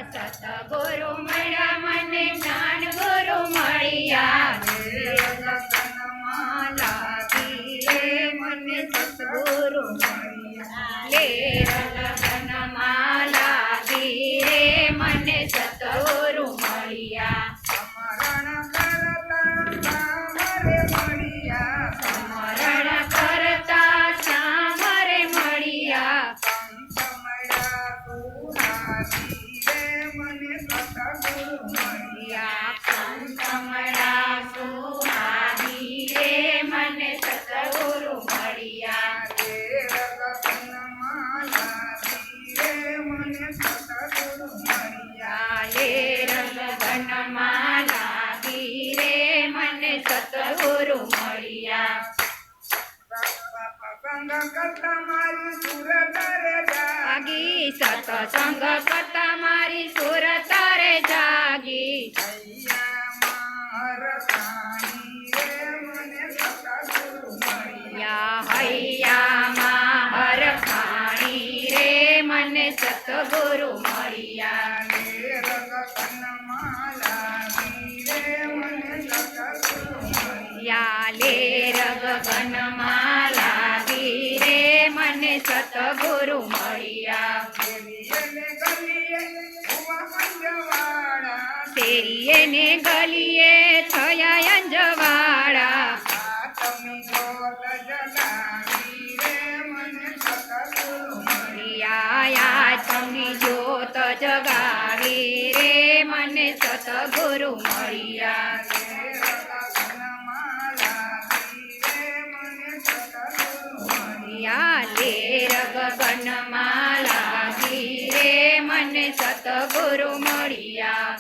સતગુરુ મળ્યા મને જ્ઞાન ગુરુ મળ્યા ગગનમાં લાગી રે મને સતગુરુ મળ્યા લે ગગનમાં લાગી રે મને સતગુરુ મળ્યા સ્મરણ કરતા સામરે મળ્યા સંત મળ્યા સુહાગી રે મને સતગુરુ મળ્યા લે ગગનમાં લાગી રે મને સતગુરુ મળ્યા કરતા મારી સુરત રે જાગી સતસંગ કરતા મારી સુરત રે જાગી હૈયામાં હરખાણી રે મને સતગુરુ મળ્યા લે ગગનમાં લાગી રે મને સતગુરુ મળ્યા શેરીએ ને ગલીએ થયા અંજવાળા તમને જોત જગાવી રે મને સતગુરુ મળ્યા લે ગગનમાં લાગી રે મને સતગુરુ મળ્યા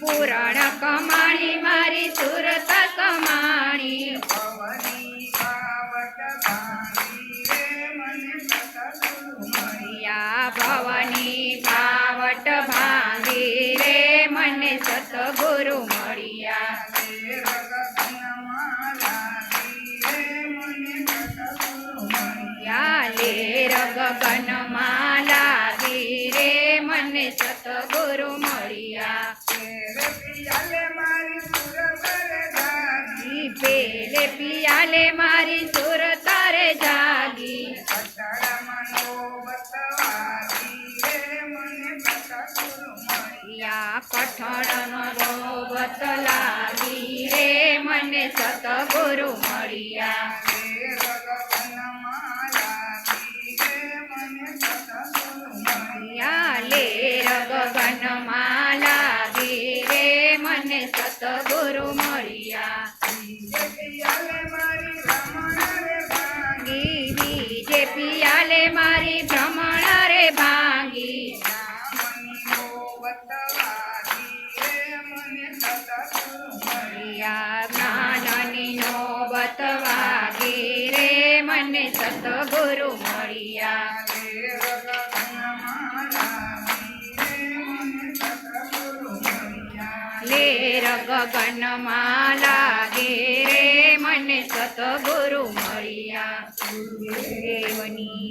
પુરાણ કમાણી મારી સુરત કમાણી ભવાની ભાવટ ભાંગી રે મને સતગુરુ મળ્યા લે ગગનમાં લાગી રે મને સતગુરુ મળ્યા પેલે પિયાલે મારી સુરત રે જાગી કઠણનો રોબત લાગી રે મને સતગુરુ મળ્યા લે ગગનમાં લાગી રે મને સતગુરુ મળ્યા બીજે પિયાલે મારી ભ્રમણ રે ભાંગી જ્ઞાનની નોબત વાગી રે મને સતગુરુ મળ્યા લે ગગનમાં લાગે રે મને સતગુરુ મળ્યા દેવની